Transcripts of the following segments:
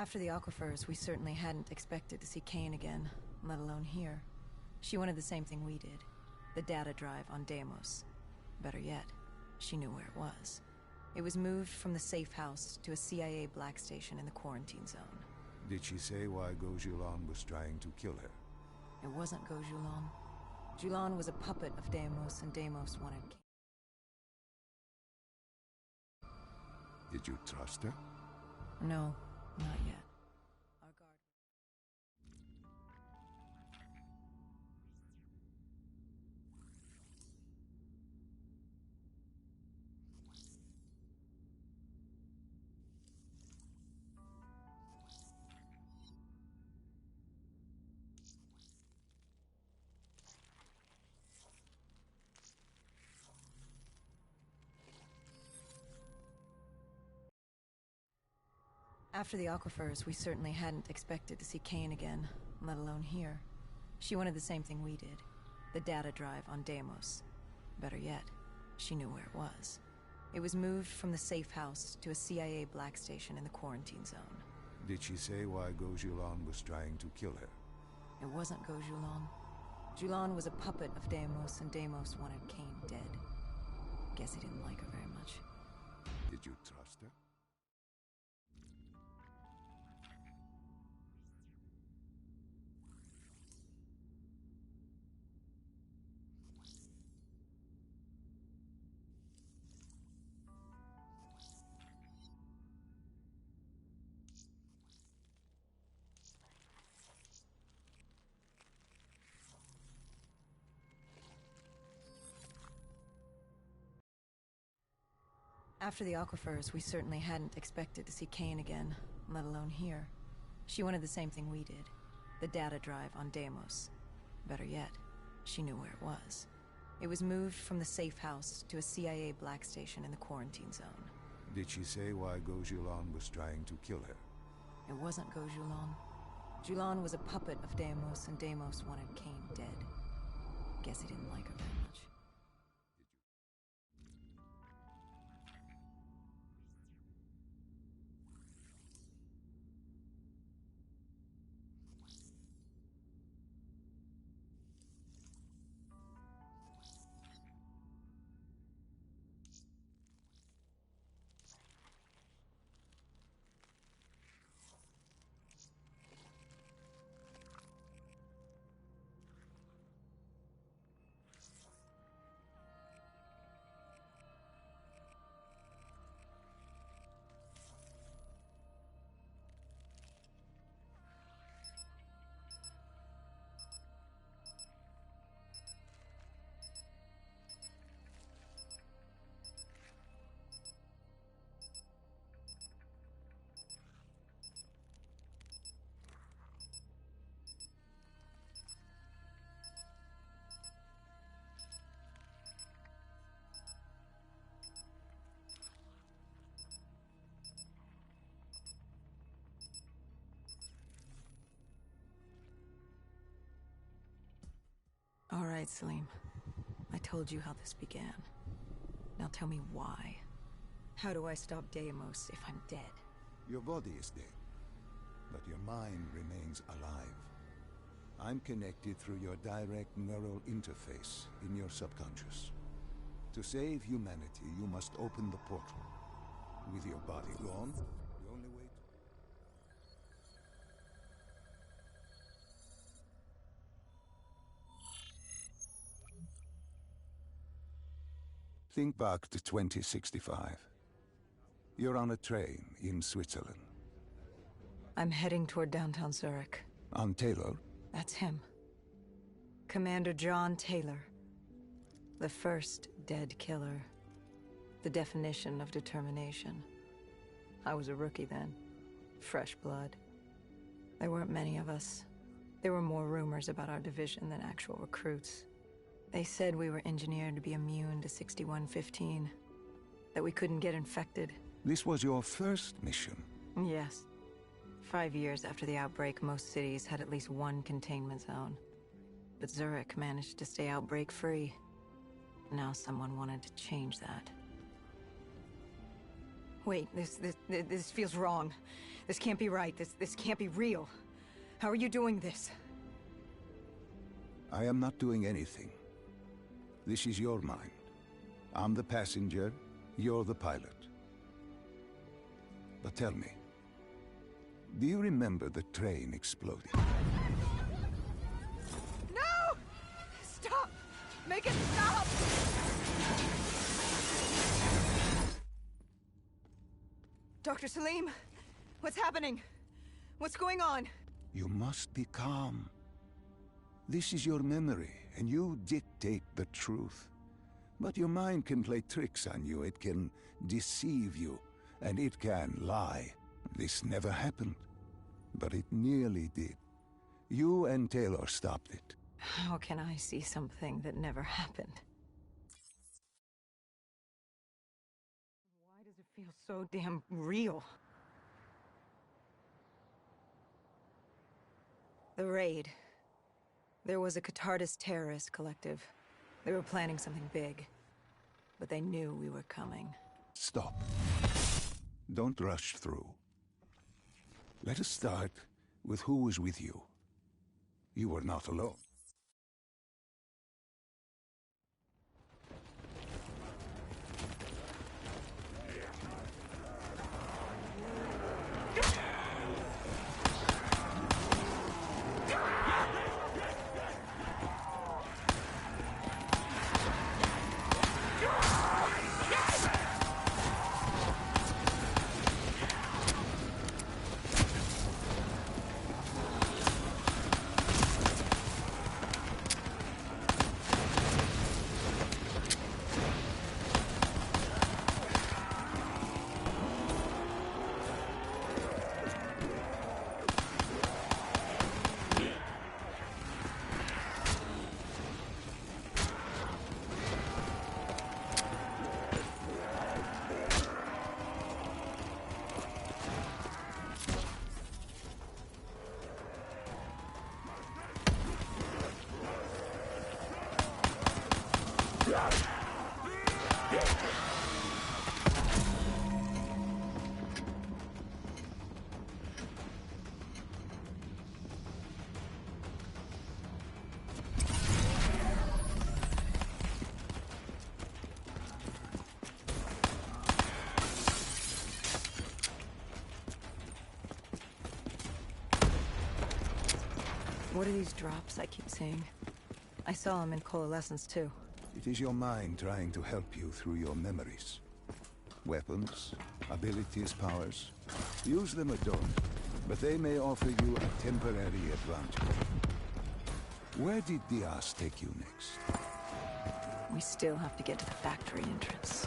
After the aquifers, we certainly hadn't expected to see Kane again, let alone here. She wanted the same thing we did. The data drive on Deimos. Better yet, she knew where it was. It was moved from the safe house to a CIA black station in the quarantine zone. Did she say why Gojulan was trying to kill her? It wasn't Gojulan. Julan was a puppet of Deimos, and Deimos wanted Kane. Did you trust her? No, not yet. Our guard... After the aquifers, we certainly hadn't expected to see Kane again, let alone here. She wanted the same thing we did. The data drive on Deimos. Better yet, she knew where it was. It was moved from the safe house to a CIA black station in the quarantine zone. Did she say why Gojulan was trying to kill her? It wasn't Gojulan. Julan was a puppet of Deimos, and Deimos wanted Kane dead. Guess he didn't like her very much. Did you trust her? After the aquifers, we certainly hadn't expected to see Kane again, let alone here. She wanted the same thing we did. The data drive on Deimos. Better yet, she knew where it was. It was moved from the safe house to a CIA black station in the quarantine zone. Did she say why Gojulan was trying to kill her? It wasn't Gojulan. Julan was a puppet of Deimos, and Deimos wanted Kane dead. Guess he didn't like her very much. All right, Salim. I told you how this began. Now tell me why. How do I stop Deimos if I'm dead? Your body is dead, but your mind remains alive. I'm connected through your direct neural interface in your subconscious. To save humanity, you must open the portal. With your body gone, the only way to... Think back to 2065. You're on a train in Switzerland. I'm heading toward downtown Zurich. On Taylor? That's him. Commander John Taylor. The first dead killer. The definition of determination. I was a rookie then. Fresh blood. There weren't many of us. There were more rumors about our division than actual recruits. They said we were engineered to be immune to 6115. That we couldn't get infected. This was your first mission? Yes. 5 years after the outbreak, most cities had at least one containment zone. But Zurich managed to stay outbreak-free. Now someone wanted to change that. Wait, this feels wrong. This can't be right. This can't be real. How are you doing this? I am not doing anything. This is your mind. I'm the passenger, you're the pilot. But tell me, do you remember the train exploding? No! Stop! Make it stop! Dr. Salim, what's happening? What's going on? You must be calm. This is your memory, and you dictate the truth. But your mind can play tricks on you. It can deceive you, and it can lie. This never happened, but it nearly did. You and Taylor stopped it. How can I see something that never happened? Why does it feel so damn real? The raid. There was a Catardist terrorist collective. They were planning something big, but they knew we were coming. Stop. Don't rush through. Let us start with who was with you. You were not alone. What are these drops I keep seeing? I saw them in Coalescence too. It is your mind trying to help you through your memories. Weapons, abilities, powers. Use them or don't, but they may offer you a temporary advantage. Where did Diaz take you next? We still have to get to the factory entrance.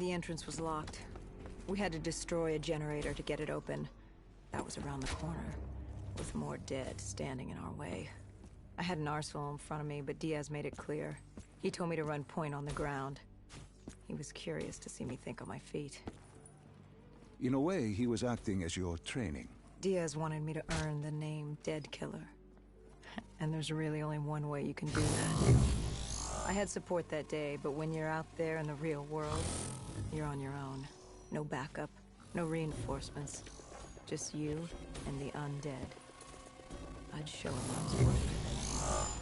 The entrance was locked. We had to destroy a generator to get it open. That was around the corner, with more dead standing in our way. I had an arsenal in front of me, but Diaz made it clear. He told me to run point on the ground. He was curious to see me think on my feet. In a way, he was acting as your training. Diaz wanted me to earn the name Dead Killer. And there's really only one way you can do that. I had support that day, but when you're out there in the real world, you're on your own. No backup, no reinforcements. Just you and the undead. I'd show him I was worth it.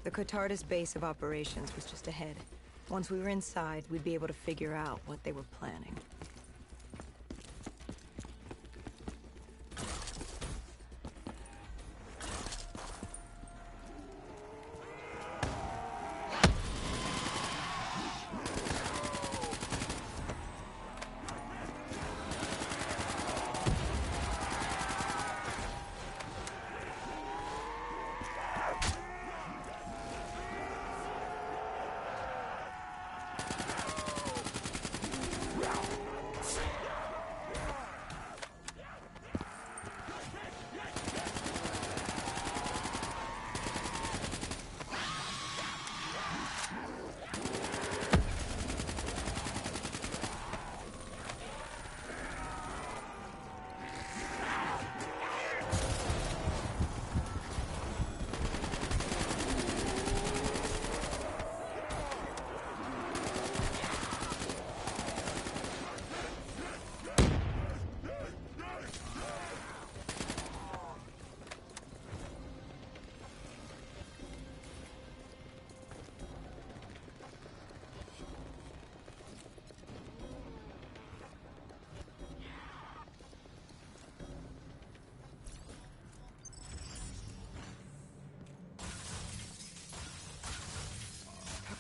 The Cotardis base of operations was just ahead. Once we were inside, we'd be able to figure out what they were planning.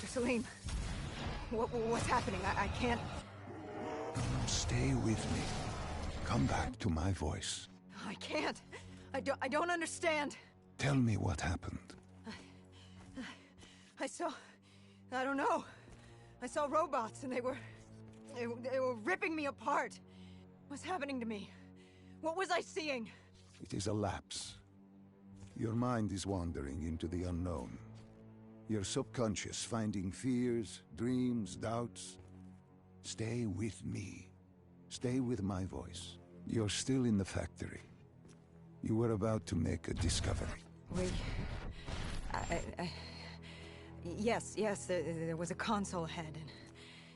Salim, what's happening? I can't... Stay with me. Come back to my voice. I can't. I don't understand. Tell me what happened. I saw... I don't know. I saw robots and they were ripping me apart. What's happening to me? What was I seeing? It is a lapse. Your mind is wandering into the unknown. Your subconscious finding fears, dreams, doubts. Stay with me. Stay with my voice. You're still in the factory. You were about to make a discovery. Yes, there was a console ahead,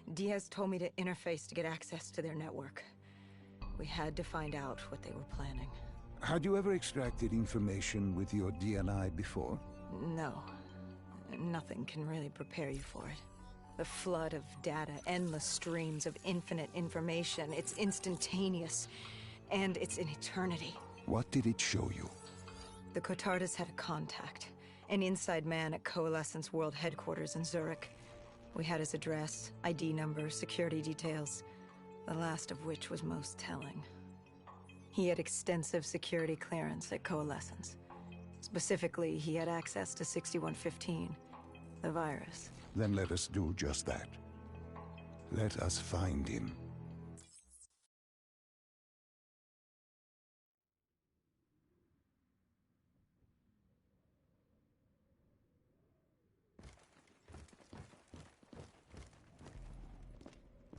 and Diaz told me to interface to get access to their network. We had to find out what they were planning. Had you ever extracted information with your DNI before? No. Nothing can really prepare you for it. The flood of data, endless streams of infinite information. It's instantaneous. And it's an eternity. What did it show you? The Cotardas had a contact. An inside man at Coalescence World Headquarters in Zurich. We had his address, ID number, security details. The last of which was most telling. He had extensive security clearance at Coalescence. Specifically, he had access to 6115, the virus. Then let us do just that. Let us find him.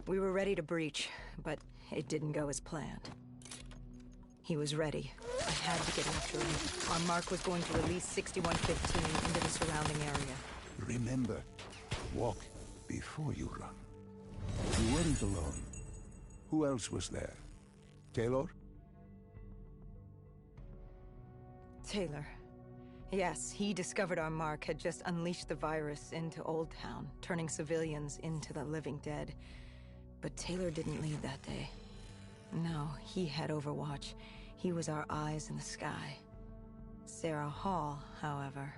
We were ready to breach, but it didn't go as planned. He was ready. I had to get after him. Our mark was going to release 6115 into the surrounding area. Remember, walk before you run. You weren't alone. Who else was there? Taylor? Taylor. Yes, he discovered our mark had just unleashed the virus into Old Town, turning civilians into the living dead. But Taylor didn't leave that day. No, he had Overwatch. He was our eyes in the sky. Sarah Hall, however.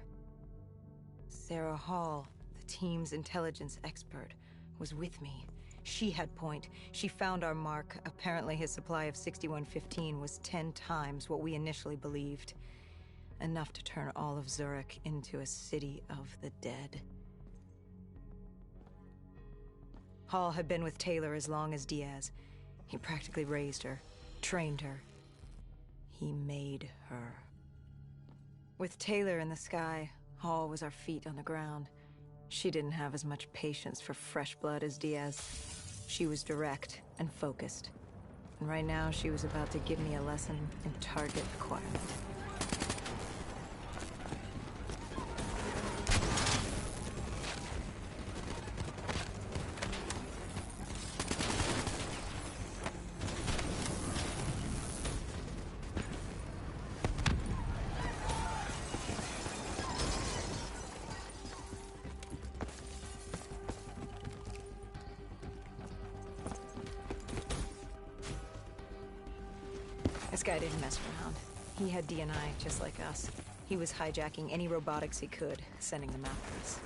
Sarah Hall, the team's intelligence expert, was with me. She had point. She found our mark. Apparently his supply of 6115 was 10 times what we initially believed. Enough to turn all of Zurich into a city of the dead. Hall had been with Taylor as long as Diaz. He practically raised her, trained her. He made her. With Taylor in the sky, Hall was our feet on the ground. She didn't have as much patience for fresh blood as Diaz. She was direct and focused. And right now, she was about to give me a lesson in target acquirement. This guy didn't mess around. He had DNI just like us. He was hijacking any robotics he could, sending them after us.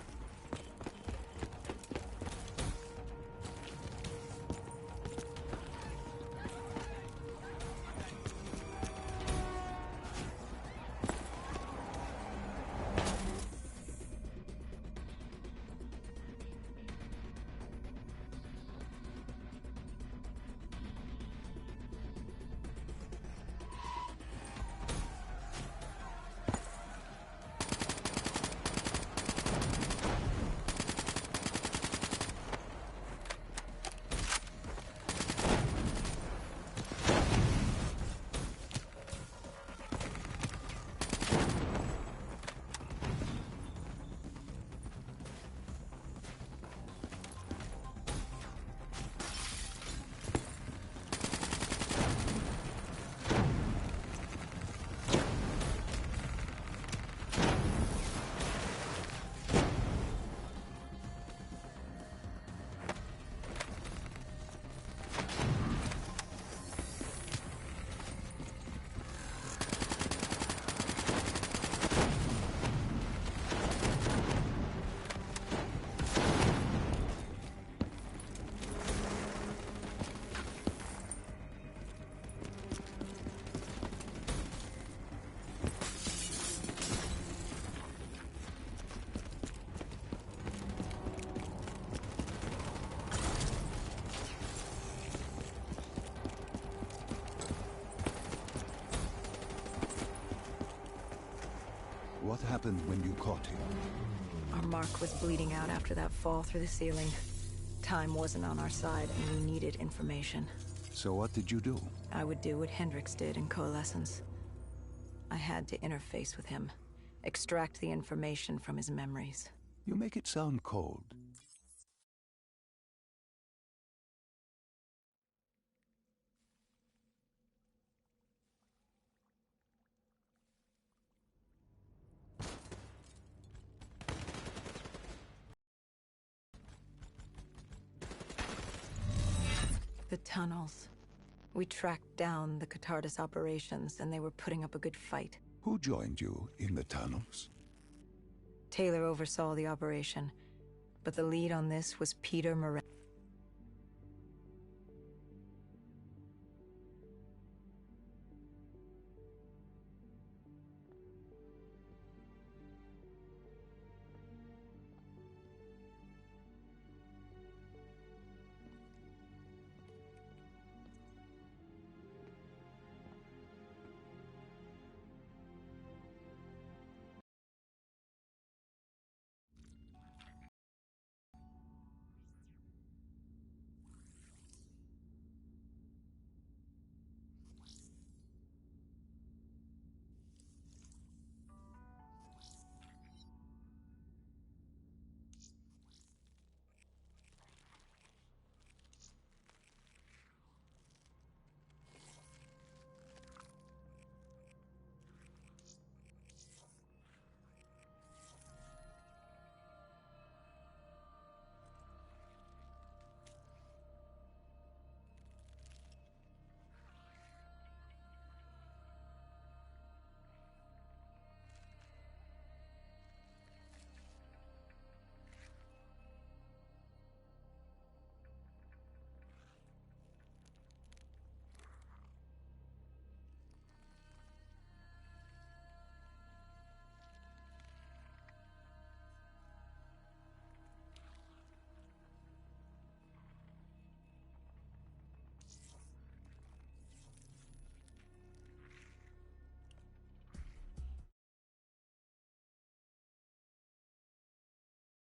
What happened when you caught him? Our mark was bleeding out after that fall through the ceiling. Time wasn't on our side, and we needed information. So what did you do? I would do what Hendricks did in Coalescence. I had to interface with him, extract the information from his memories. You make it sound cold. the tunnels. We tracked down the Catardus operations, and they were putting up a good fight. Who joined you in the tunnels? Taylor oversaw the operation, but the lead on this was Peter Moret.